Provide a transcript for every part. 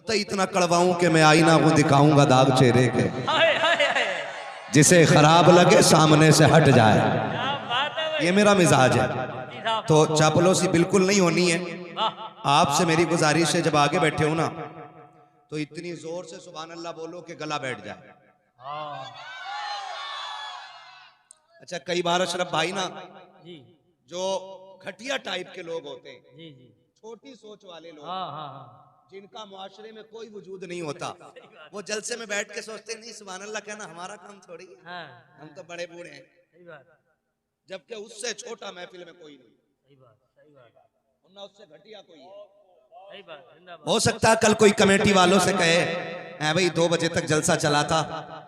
तो इतना कड़वाऊं कि मैं आईना को दिखाऊंगा दाग चेहरे के, जिसे खराब लगे सामने से हट जाए। ये मेरा मिजाज है। तो चापलूसी बिल्कुल नहीं होनी है। आपसे मेरी गुजारिश है, जब आगे बैठे हो ना तो इतनी जोर से सुभान अल्लाह बोलो कि गला बैठ जाए। अच्छा, कई बार अशरफ भाई ना जो घटिया टाइप के लोग होते हैं, छोटी सोच वाले लोग, जिनका मुआशरे में कोई वजूद नहीं होता, वो जलसे में बैठ के सोचते नहीं सुभान अल्लाह कहना हमारा काम थोड़ी है, हम तो बड़े बूढ़े हैं। जबकि उससे छोटा महफिल में कोई नहीं, ना उससे घटिया कोई है। हो सकता है कल कोई कमेटी वालों से कहे है भाई 2 बजे तक जलसा चला था,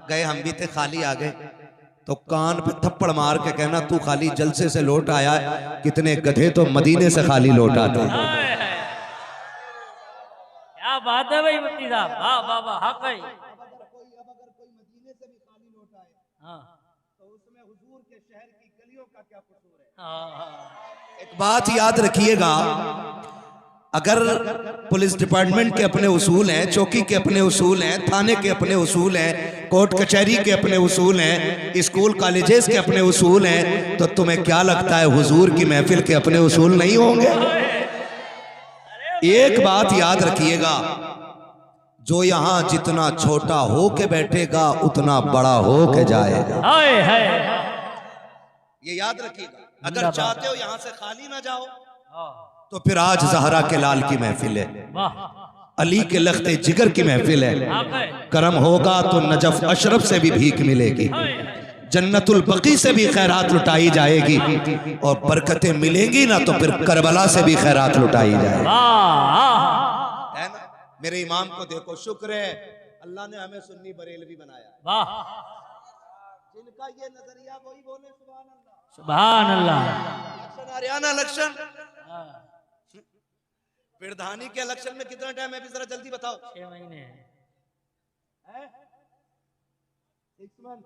गए हम भी थे, खाली आ गए, तो कान पे थप्पड़ मार के कहना तू खाली जलसे से लौट आया है, कितने गधे तो मदीने से खाली लौट आते। क्या बात है भाई मुफ्ती साहब, वाह वाह वाह, हक है। अगर कोई मदीने से भी खाली लौट आए, तो उसमें हुजूर के शहर की गलियों का क्या कसूर है। एक बात याद रखिएगा, अगर पुलिस डिपार्टमेंट के अपने उसूल हैं, चौकी के अपने उसूल हैं, थाने के अपने उसूल हैं, कोर्ट कचहरी के अपने उसूल हैं, स्कूल कॉलेजेस के अपने उसूल हैं, तो तुम्हें क्या लगता है हुजूर की महफिल के अपने उसूल नहीं होंगे? एक बात याद रखिएगा, जो यहां जितना छोटा हो के बैठेगा उतना बड़ा हो के जाएगा। ये याद रखिएगा। अगर चाहते हो यहां से खाली ना जाओ, तो फिर आज ज़हरा के लाल की महफिल है, अली के लख्ते जिगर की महफिल है। करम होगा तो नजफ अशरफ से भी भीख मिलेगी, जन्नतुल बकी से भी खैरात लुटाई जाएगी, और बरकतें मिलेंगी ना तो फिर करबला से भी खैरात लुटाई जाएगी। है ना? मेरे इमाम को देखो, शुक्र है अल्लाह ने हमें सुन्नी बरेलवी बनाया। जिनका ये नजरिया वही बोले सुभान अल्लाह, सुभान अल्लाह। इलेक्शन हरियाणा इलेक्शन, प्रधानी के इलेक्शन में कितना टाइम है अभी, जरा जल्दी बताओ। 6 महीने है। 6 मंथ,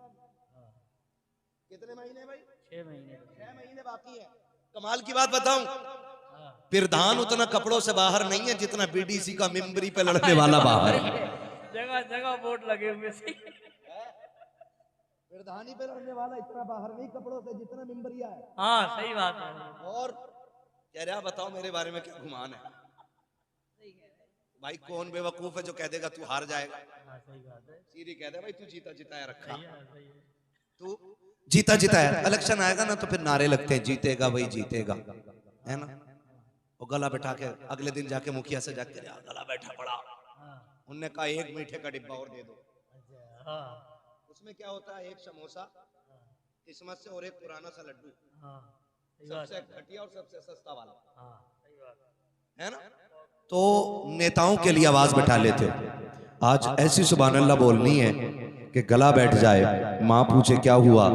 कितने महीने भाई? 6 महीने। 6 महीने बाकी है। कमाल की बात बताऊं, प्रधान उतना कपड़ों से बाहर नहीं है जितना बीडीसी का मिंबरी पे लड़ने वाला बाहर है। जगह जगह वोट लगे हुए से। प्रधानी पे लड़ने वाला इतना बाहर नहीं कपड़ों से जितना मिंबरिया है। हाँ सही बात है। और कह रहा बताओ मेरे बारे में क्या गुमान है भाई? कौन बेवकूफ है जो कह देगा तू हार जाएगा? सही बात है। सीधी कह दे भाई तू जीता जिताया रखा, तू जीता जिताया। इलेक्शन आएगा ना तो फिर नारे लगते हैं जीतेगा वही जीतेगा, है ना? वो गला बैठा के अगले दिन जाके मुखिया से जाके गला बैठा पड़ा, उनने कहा 1 मीठे का डिब्बा और दे दो। उसमें क्या होता है, 1 समोसा किस्मत से और 1 पुराना सा लड्डू, सबसे घटिया और सबसे सस्ता वाला, है ना? तो नेताओं के लिए आवाज बैठा लेते हो। आज ऐसी सुभान अल्लाह बोलनी है कि गला बैठ जाए। माँ पूछे क्या हुआ,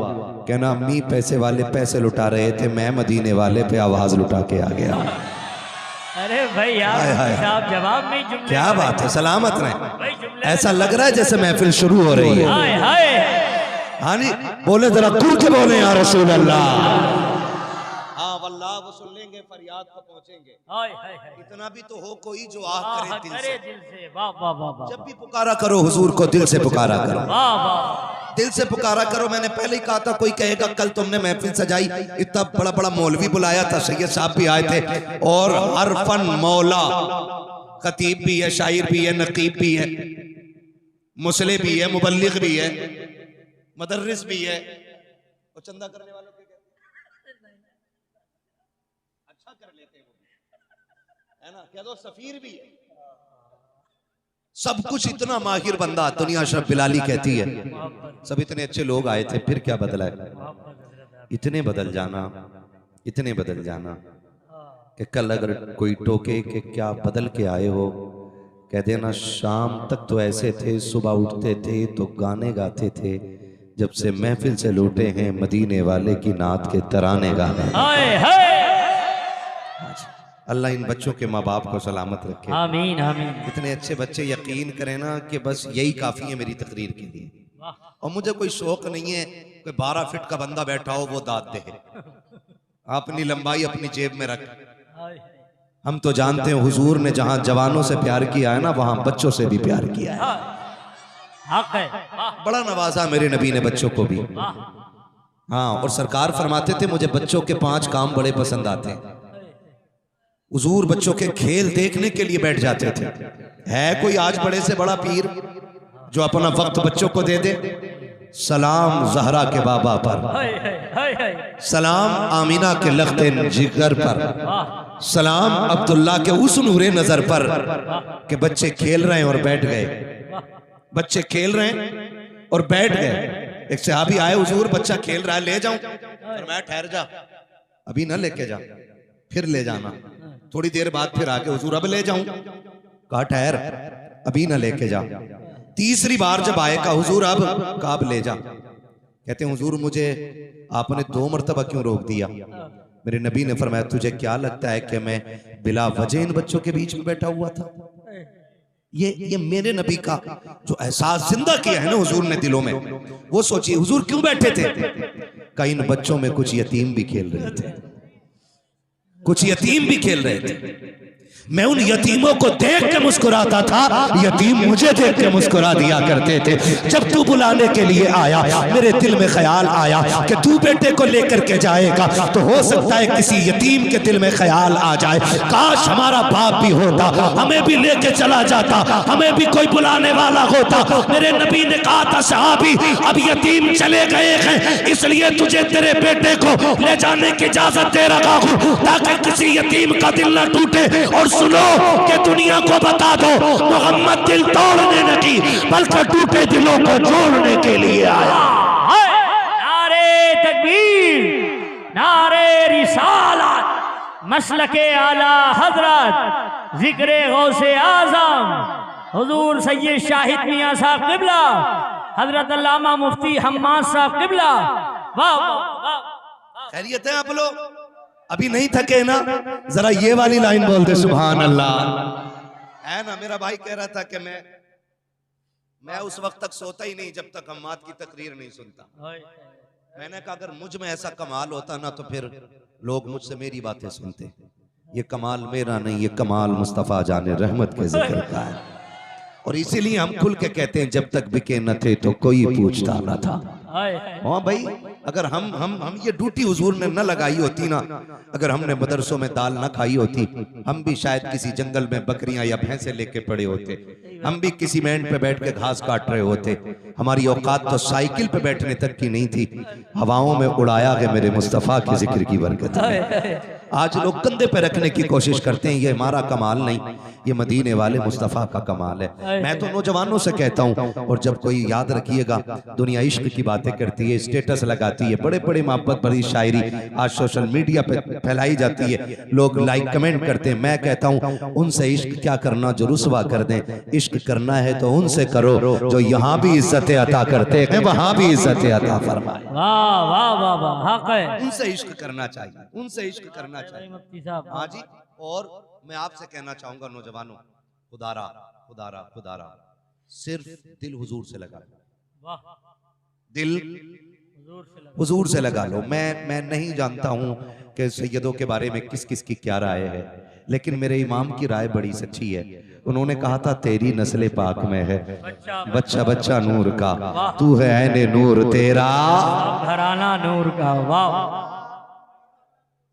कहना अम्मी पैसे वाले पैसे लुटा रहे थे, मैं मदीने वाले पे आवाज लुटा के आ गया। अरे भाई साहब जवाब नहीं, जुमले क्या बात है, सलामत रहे। ऐसा लग रहा है जैसे महफिल शुरू हो रही है। हाँ जी, बोले जरा खुल के बोले या रसूल अल्लाह। हाँ वल्लाह वो सुन लेंगे, फरियाद को पहुंचेंगे। इतना भी तो हो कोई जो आह करे दिल से। वाह वाह वाह। जब भी पुकारा करो हुजूर को दिल से पुकारा करो, दिल से पुकारा करो। मैंने पहले ही कहा था, कोई कहेगा कल तुमने महफिल सजाई, इतना बड़ा बड़ा मौलवी बुलाया था, सैयद साहब भी आए थे, और हर फन मौला, खतीब भी है, शायर भी है, नकीब भी है, मुसले भी है, मुबल्लिग भी है, मदर्रिस भी है, और चंदा करने वालों के अच्छा कर लेते हैं वो, है ना? कह दो सफीर भी है, सब कुछ इतना माहिर बंदा। दुनिया अशरफ बिलाली कहती है सब इतने अच्छे लोग आए थे, फिर क्या बदला है? इतने बदल जाना, इतने बदल जाना कि कल अगर कोई टोके कि क्या बदल के आए हो, कह देना शाम तक तो ऐसे थे, सुबह उठते थे तो गाने गाते थे, जब से महफिल से लौटे हैं मदीने वाले की नात के तराने गाने। अल्लाह इन बच्चों के माँ बाप को सलामत रखे, आमीन आमीन। इतने अच्छे बच्चे, यकीन करें ना कि बस यही काफी है मेरी तकरीर के लिए। और मुझे कोई शौक नहीं है कोई 12 फीट का बंदा बैठा हो वो दाद दे, अपनी लंबाई अपनी जेब में रख, हम तो जानते हैं हुजूर ने जहां जवानों से प्यार किया है ना, वहां बच्चों से भी प्यार किया है। हक है। वाह बड़ा नवाजा मेरे नबी ने बच्चों को भी। वाह। हाँ, और सरकार फरमाते थे मुझे बच्चों के 5 काम बड़े पसंद आते हैं। हुजूर बच्चों के खेल देखने के लिए बैठ जाते थे। है कोई आज बड़े से बड़ा पीर जो अपना वक्त बच्चों को दे दे? सलाम जहरा के बाबा पर, सलाम आमीना के लख्ते जिगर पर, सलाम अब्दुल्ला के उस नूरे नजर पर कि बच्चे खेल रहे हैं और बैठ गए। बच्चे खेल रहे हैं और बैठ गए। एक सहाबी आए, हुजूर बच्चा खेल रहा है, ले जाऊं? फरमाया ठहर जा, अभी ना लेके जा, फिर ले जाना। थोड़ी देर बाद फिर आके, हुजूर अब ले जाऊं? कहा ठहर, अभी ना लेके जा। तीसरी बार जब आए, कहा हुजूर अब? कहा अब ले जा। कहते हैं हुजूर मुझे आपने 2 मरतबा क्यों रोक दिया? मेरे नबी ने फरमाया तुझे क्या लगता है कि मैं बिला वजह इन बच्चों के बीच में बैठा हुआ था? ये मेरे नबी का जो एहसास जिंदा किया है ना हुजूर ने दिलों में, वो सोचिए हुजूर क्यों बैठे थे? कई इन बच्चों में कुछ यतीम भी खेल रहे थे, कुछ यतीम भी खेल रहे थे। मैं उन यतीमों को देख के मुस्कुराता था, यतीम मुझे देख के मुस्कुरा दिया करते थे। जब तू बुलाने के लिए आया, मेरे दिल में ख्याल आया कि तू बेटे को लेकर के जाएगा तो हो सकता है किसी यतीम के दिल में ख्याल आ जाए, काश हमारा बाप भी होता, हमें भी लेके चला जाता, हमें भी कोई बुलाने वाला होता। मेरे नबी ने कहा था सहाबी अब यतीम चले गए हैं, इसलिए तुझे तेरे बेटे को ले जाने की इजाजत दे रहा हूं ताकि किसी यतीम का दिल न टूटे। और सुनो कि दुनिया को बता दो मोहम्मद दिल तोड़ने नहीं बल्कि टूटे दिलों को जोड़ने के लिए आया। नारे तकबीर, नारे रिसालत, मसलके आला हजरत, जिक्रे गौसे आजम हुजूर सैयद शाहिद मियां साहब किबला, हजरत अल्लामा मुफ्ती हम्माद साहब किबला। वाह वाह। खैरियत है आप लोग? अभी नहीं थके ना? जरा ये वाली लाइन बोल दे सुभान अल्लाह। है ना, मेरा भाई कह रहा था कि मैं उस वक्त तक सोता ही नहीं जब तक हम्माद की तकरीर नहीं सुनता। मैंने कहा अगर मुझ में ऐसा कमाल होता ना तो फिर लोग मुझसे मेरी बातें सुनते। ये कमाल मेरा नहीं, ये कमाल मुस्तफा जाने रहमत के जिक्र का है। और इसीलिए हम खुल के कहते हैं जब तक बिके न थे तो कोई पूछता न था। हाँ भाई, अगर हम ये ड्यूटी हुजूर ने न लगाई होती ना, अगर हमने मदरसों में दाल न खाई होती, हम भी शायद किसी जंगल में बकरियां या भैंसे लेके पड़े होते, हम भी किसी मेंढ पे बैठ के घास काट रहे होते। हमारी औकात तो साइकिल पे बैठने तक की नहीं थी, हवाओं में उड़ाया है मेरे मुस्तफा के जिक्र की बरकत में। आज लोग कंधे पे रखने की कोशिश करते हैं, ये हमारा कमाल नहीं, ये मदीने वाले मुस्तफा का कमाल है। मैं तो नौजवानों से कहता हूँ, और जब कोई याद रखिएगा दुनिया इश्क की बातें करती है, स्टेटस लगाती है, बड़े बड़े मोहब्बत भरी शायरी आज सोशल मीडिया पे फैलाई जाती है, लोग लाइक कमेंट करते हैं। मैं कहता हूँ उनसे इश्क क्या करना जो रुसवा कर दें, इश्क करना है तो उनसे करो जो यहाँ भी इज्जत अता करते हैं वहां भी इज्जत अता फरमाए। वाह वाह वाह वाह, हक है। उनसे इश्क करना चाहिए, उनसे इश्क करना चाहिए। मुफ्ती साहब। हाँ जी, और मैं आपसे कहना चाहूंगा नौजवानों, खुदारा खुदारा खुदारा सिर्फ दिल हुजूर से लगा लो, वाह, दिल हुजूर से लगा लो। मैं नहीं जानता हूं कि सैयदों के बारे में किस किस की क्या राय है, लेकिन मेरे इमाम की राय बड़ी सच्ची है। उन्होंने कहा था तेरी नस्ल पाक में है बच्चा बच्चा नूर का, तू है ऐने नूर तेरा घराना नूर का। वाह,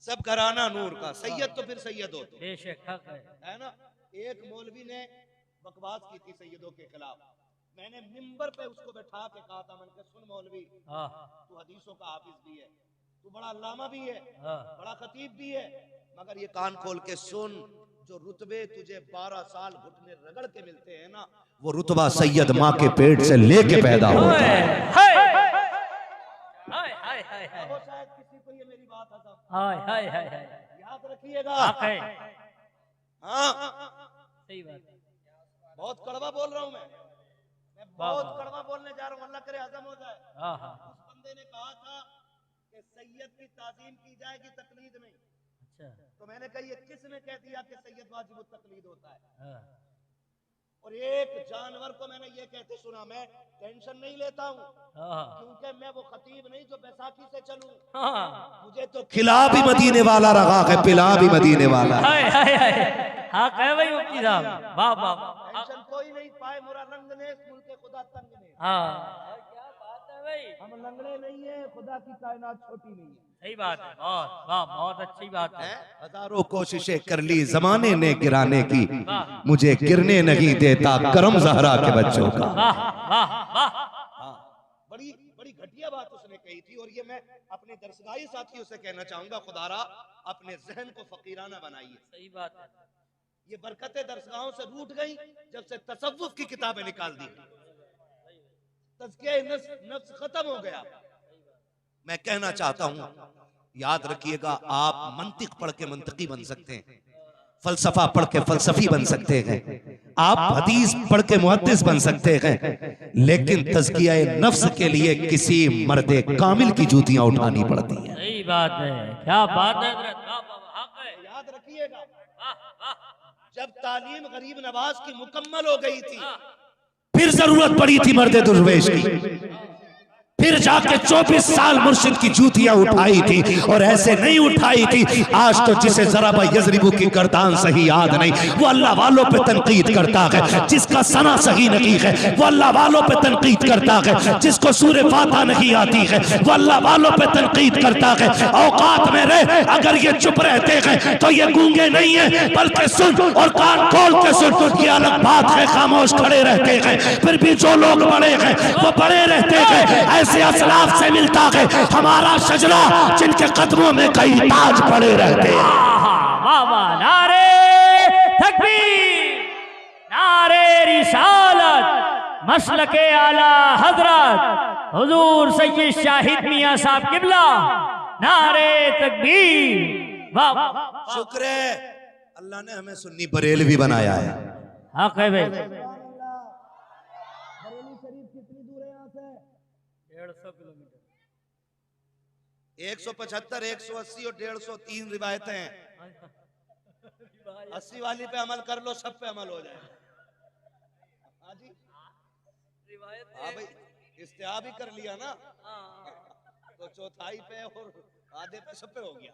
सब घराना नूर का। सैयद तो फिर सैयद हो, बेशक हक है ना। एक मौलवी ने बकवास की थी सैयदों के खिलाफ, मैंने मिंबर पे उसको बैठा के कहा था, मैंने कहा सुन मौलवी, तू हदीसों का हाफिज भी है, तू बड़ा अल्लामा भी है, बड़ा खतीब भी है, मगर ये कान खोल के सुन, जो रुतबे तुझे 12 साल घुटने रगड़ के मिलते हैं ना, वो रुतबा सैयद माँ के पेट से लेके पैदा होता है। वो शायद किसी को ये मेरी बात याद रखिएगा। हाँ, सही बात, बहुत कड़वा बोल रहा हूँ मैं बहुत कड़वा बोलने जा रहा हूँ, अल्लाह करे हजम हो जाए। उस बंदे ने कहा था कि सैयद की ताजीम की जाएगी तकलीद नहीं। अच्छा, तो मैंने कहा ये किसने कह दिया कि सैयद वाजिब तकलीद होता है? और एक जानवर को मैंने ये कहते सुना, मैं टेंशन नहीं लेता हूँ क्योंकि मैं वो खतीब नहीं जो बैसाखी से चलूं। मुझे तो खिला भी मदीने वाला रहा है, पिला भी मदीने वाला है। हाँ कहे भाई मुफ्ती साहब, वाह वाह। टेंशन कोई नहीं पाए मुरा रंग ने मुल्के खुदा तंग ने। हाँ क्या बात है भाई, हम लंगड़े नहीं है, खुदा की कायनात छोटी नहीं है। सही बात है, बहुत वाह, बहुत अच्छी बात है। हजारों कोशिशें कर ली जमाने ने गिराने की, मुझे गिरने नहीं देता करम ज़हरा के बच्चों का। वाह वाह वाह। बड़ी बड़ी घटिया बात उसने कही थी, और ये मैं अपने दरसगाही साथियों से कहना चाहूंगा, खुदारा अपने जहन को फकीराना बनाइए। सही बात है। ये बरकतें दरसगाहों से रूठ गई जब से तसव्वुफ की किताबें निकाल दी, तज़किया नफ्स खत्म हो गया। मैं कहना चाहता हूं, याद रखिएगा, आप मंतिक पढ़ के मंतकी बन सकते हैं, फलसफा पढ़ के फलसफी बन सकते हैं, आप हदीस पढ़ के मुहद्दिस बन सकते हैं, लेकिन तज़किया नफ्स के लिए किसी मर्दे कामिल की जूतियां उठानी पड़ती हैं। सही बात है, क्या बात है। याद रखिएगा, जब तालीम गरीब नवाज की मुकम्मल हो गई थी, फिर जरूरत पड़ी थी मर्दे दुर्वेश की, फिर जाके 24 साल मुर्शिद की जूतियां उठाई थी, और ऐसे नहीं उठाई थी। आज तो जिसे जरा यजरिबू की गर्दान सही याद नहीं, वो अल्लाह वालों पे तनकीद करता है। जिसका सना सही नहीं है वो अल्लाह वालों पे तनकीद करता है। जिसको सूरे फातिहा नहीं आती है वो अल्लाह वालों पे तनकीद करता है। औकात में रहे, अगर ये चुप रहते हैं तो ये गूंगे नहीं है, बल्कि सुन और कान खोल के सुन। ये अलग बात है खामोश खड़े रहते हैं, फिर भी जो लोग बड़े हैं वो बड़े रहते हैं। ऐसे असलाफ से मिलता है हमारा शजरा, जिनके कदमों में कई ताज पड़े रहते हैं। वाह वाह, नारे तकबीर, नारे रिसालत, मसलके आला हजरत हुजूर सैयद शाहिद मियां साहब किबला, नारे तकबीर। वाह, शुक्र है अल्लाह ने हमें सुन्नी बरेलवी बनाया है। हाँ कहे भाई। 175, 180 और 150, 3 रिवायतें हैं। 80 वाली पे अमल कर लो, सब पे अमल हो जाए। हाँ जी, हाँ भाई, इस्तेहा भी कर लिया ना, तो चौथाई पे और आधे पे सब पे हो गया।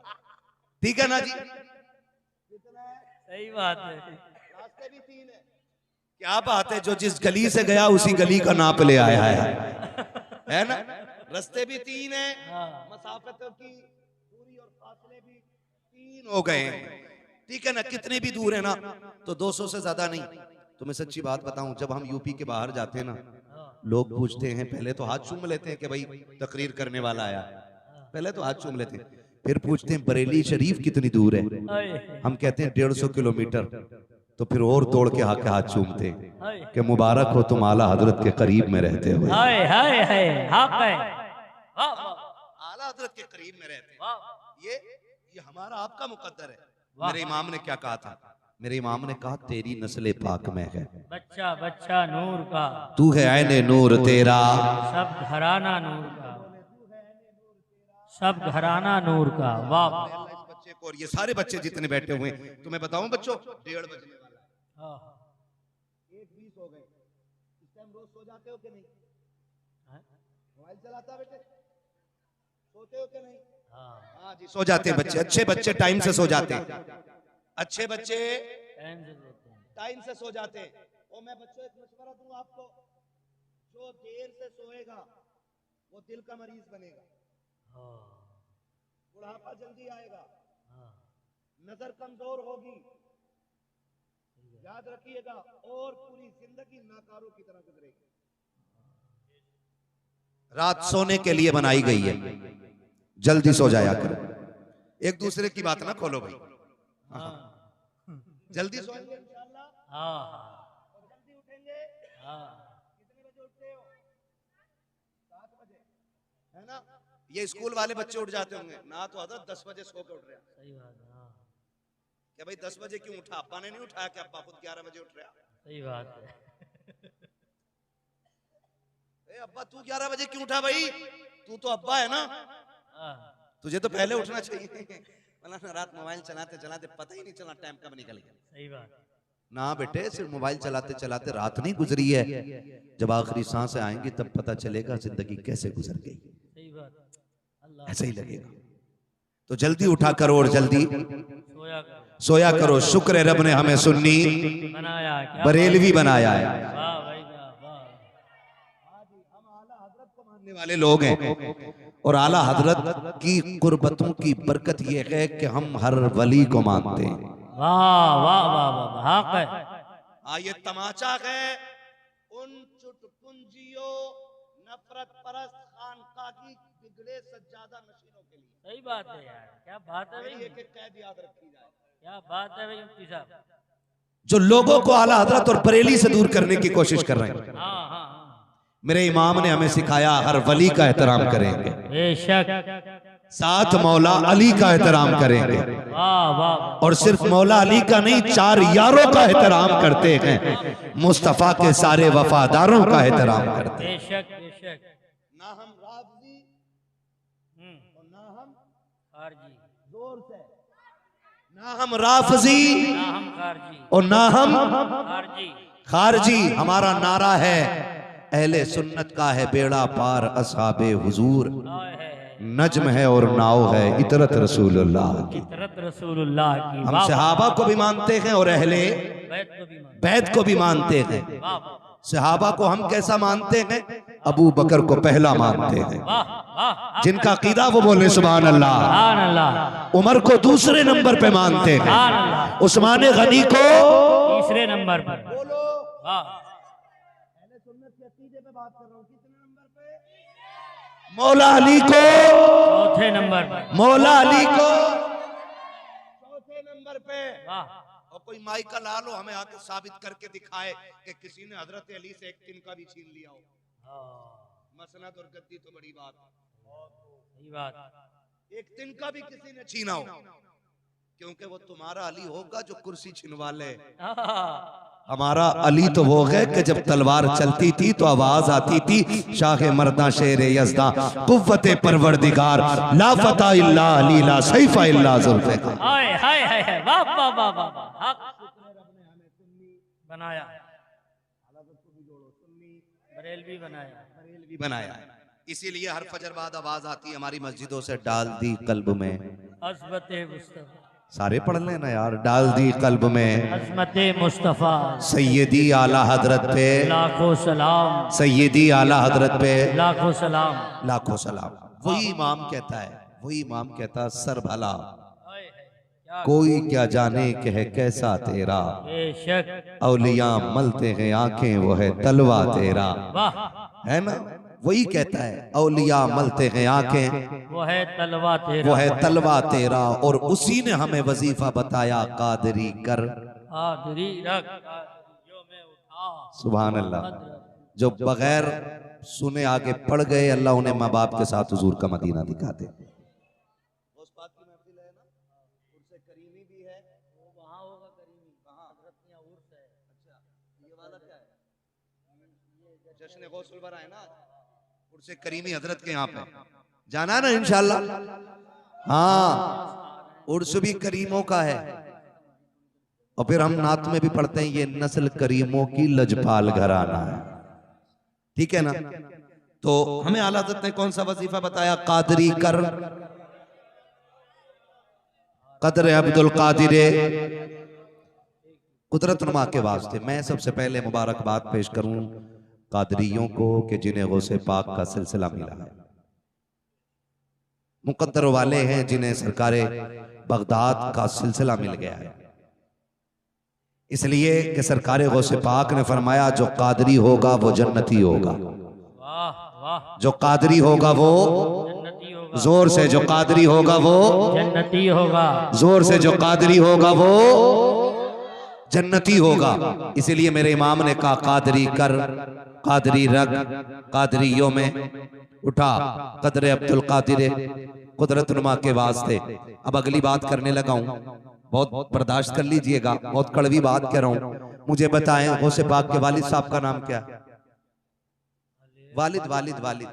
ठीक है ना जी, कितना है? सही बात है। रास्ते भी 3 है। क्या बात है, जो जिस गली से गया उसी गली का नाप ले आया है ना। रास्ते भी 3 है, मसाफतों की दूरी और फासले भी 3 हो गए हैं। ठीक है ना, कितने भी दूर है ना, तो 200 से ज्यादा नहीं। तो मैं सच्ची बात बताऊं, जब हम यूपी के बाहर जाते हैं ना, लोग पूछते हैं, पहले तो हाथ चूम लेते हैं कि भाई तकरीर करने वाला आया, पहले तो हाथ चूम लेते हैं, फिर पूछते हैं बरेली शरीफ कितनी दूर है। हम कहते हैं 150 किलोमीटर, तो फिर और दौड़ के आके हाथ चूमते हैं कि मुबारक हो तुम आला हजरत के करीब में रहते हो। हाय हाय हाय, आला हजरत के करीब में रहते हैं, ये हमारा आपका मुकद्दर है। मेरे इमाम ने क्या कहा था? मेरे इमाम ने कहा तेरी नस्ल पाक में है बच्चा बच्चा नूर का, तू है ऐने नूर तेरा, सब घराना नूर का, सब घराना नूर का। वाह, इस बच्चे को और ये सारे बच्चे जितने बैठे हुए हैं, तुम्हें बताऊं बच्चों, 1:30 बजने वाला है, 1:20 हो गए। इस टाइम रोज सो जाते हो कि नहीं? मोबाइल चलाता बेटे, सोते हो कि नहीं? हाँ जी, सो जाते हैं बच्चे। अच्छे बच्चे टाइम से सो जाते हैं, अच्छे बच्चे टाइम से सो जाते हैं। और मैं बच्चों एक मशवरा दूं आपको, जो देर से सोएगा वो दिल का मरीज बनेगा, बुढ़ापा जल्दी आएगा, नजर कमजोर होगी, याद रखिएगा, और पूरी जिंदगी नाकारों की तरह गुजरेगी। रात सोने के लिए बनाई गई है, जल्दी सो जाया करो। एक दूसरे की बात ना खोलो भाई, जल्दी सोएंगे इंशाअल्लाह, और जल्दी उठेंगे। कितने बजे उठते हो? 7 बजे, है ना? ये स्कूल वाले बच्चे उठ जाते होंगे ना, तो हजरत 10 बजे सो के उठ रहे हैं। सही बात है। क्या भाई 10 बजे क्यों उठा? अब्बा ने नहीं उठाया कि अब्बा खुद 11 बजे उठ रहा? सही बात है। अब्बा तू 11 बजे क्यों उठा भाई? तू तो अब्बा है ना, तुझे तो पहले उठना चाहिए। वरना रात मोबाइल चलाते चलाते पता ही नहीं चला टाइम कब निकल गया। सही बात। ना बेटे, सिर्फ मोबाइल चलाते चलाते रात नहीं गुजरी है। जब आखिरी सांसें आएंगी तब पता चलेगा जिंदगी कैसे गुजर गई। सही बात, अल्लाह ऐसा ही लगेगा। तो जल्दी उठा करो और जल्दी सोया करो, सोया करो। शुक्र है रब ने हमें सुन्नी बनाया क्या बरेलवी बनाया है। वाह भाई वाह वाह। मानने वाले लोग हैं और आला हजरत की कुर्बतों की बरकत यह है कि हम हर वली को मानते हैं। वाह वाह वाह वाह, हक है। ये तमाचा है उन चुटपुंजियों नफरत परस्त खानकागी बिगड़े सज्जादा नशीनों के लिए। सही बात है यार, क्या बात है भाई, एक कैद याद रखी जाए। क्या बात है भाई मुफ्ती साहब। जो लोगों को आला हजरत और बरेली से दूर करने की कोशिश कर रहे हैं। हाँ हाँ हाँ, मेरे इमाम ने हमें सिखाया हर वली का एहतराम करेंगे, बेशक। साथ मौला अली का एहतराम करेंगे, वाह वाह, और सिर्फ मौला अली का नहीं, 4 यारों का एहतराम करते हैं, मुस्तफा के सारे वफादारों का एहतराम करते हैं। बेशक बेशक। ना हम राज़ी और ना हम खारजी, जोर से, ना हम राफजी ना हम खारजी, और ना हम खारजी। खारजी। हमारा नारा है अहले सुन्नत का है बेड़ा पार असहाबे हुजूर, हाय है, नज्म है और नाव है इतरत रसूलुल्लाह की। इतरत रसूलुल्लाह की। हम वाह, सहाबा को भी मानते हैं और अहले बैत को भी मान। बैत को भी मानते हैं। वाह वाह सहाबा को हम कैसा मानते हैं? अबू बकर को पहला मानते हैं। वाह वाह, जिनका कीदा वो बोले सुभान अल्लाह। सुभान अल्लाह, उमर को दूसरे नंबर पे मानते हैं, सुभान अल्लाह। उस्मान गनी को तीसरे नंबर पर। वाह, मौला अली को चौथे नंबर पर। मौला अली को चौथे नंबर पे। वाह, और कोई माइका ला लो हमें आके साबित करके दिखाए कि किसी ने हजरत अली से एक तिनका भी छीन लिया हो। मसनद और गद्दी तो बड़ी बात, सही बात। एक तिनका भी किसी ने छीना हो, क्योंकि वो तुम्हारा अली होगा जो कुर्सी छिनवा ले। हमारा अली तो वो है कि जब तलवार चलती थी तो आवाज आती थी शाह मर्दा शेर यज़दा कुव्वते परवरदिगार ला फता इल्ला अली ला सैफा इल्ला जुल्फ़िकार। हाय हाय हाय हाय, वाह वाह वाह वाह वाह, हक बनाया, बरेलवी बनाया, बरेलवी बनाया। इसीलिए हर फजर बाद आवाज आती है हमारी मस्जिदों से, डाल दी कल्ब में। अज़मत मुस्तफा, सारे पढ़ लेना यार। डाल दी कल्ब में अज़मत मुस्तफा, सैयदी आला हजरत पे लाखों सलाम, सैयदी आला हजरत पे लाखों सलाम। लाखों सलाम। वही इमाम कहता है, वही इमाम कहता है, सर भला हाय हाय, क्या कोई क्या जाने कि है कैसा तेरा, बेशक। औलिया मलते हैं आंखें वो है तलवा तेरा। वाह, है ना, वही कहता है औलिया मलते हैं आंखें वो है तलवा तेरा, वो है तलवा तेरा। और उसी ने हमें वजीफा बताया कादरी कर। कादरी रख जो मैं उठा। सुभान अल्लाह। जो बगैर सुने आगे पढ़ गए, अल्लाह उन्हें माँ बाप के साथ हुजूर का मदीना दिखा दे। जश्न गौसुल बरा है ना, उर्से करीमी हजरत के यहाँ पे जाना है ना इंशाल्लाह। हाँ, उर्स भी करीमों का है। और फिर हम नात में भी पढ़ते हैं ये नस्ल करीमों की लजपाल घराना है। ठीक है ना। तो हमें आला हज़रत ने कौन सा वजीफा बताया? कादरी कर, कदर अब्दुल कादिर कुदरत नुमा के वास्ते। मैं सबसे पहले मुबारकबाद पेश करूं कादरियों को कि जिन्हें गौसे पाक का सिलसिला मिला है। मुकद्दर वाले हैं जिन्हें सरकारे बगदाद का सिलसिला मिल गया है। इसलिए कि सरकारे गौसे पाक ने फरमाया जो कादरी होगा वो जन्नती होगा। वाह वाह, जो कादरी होगा वो जन्नती होगा, जोर से, जो कादरी होगा वो जन्नती होगा, जोर से, जो कादरी होगा वो जन्नती होगा। इसीलिए मेरे इमाम ने कहा कादरी कर, कादरी रग, कादरियों में उठा, कदर अब्दुल कादिर कुदरत नुमा के वास्ते। अब अगली बात करने लगा हूं, बहुत बर्दाश्त कर लीजिएगा, बहुत कड़वी बात कह रहा हूं। मुझे बताएं गौसे पाक के वालिद साहब का नाम क्या है? वालिद वालिद वालिद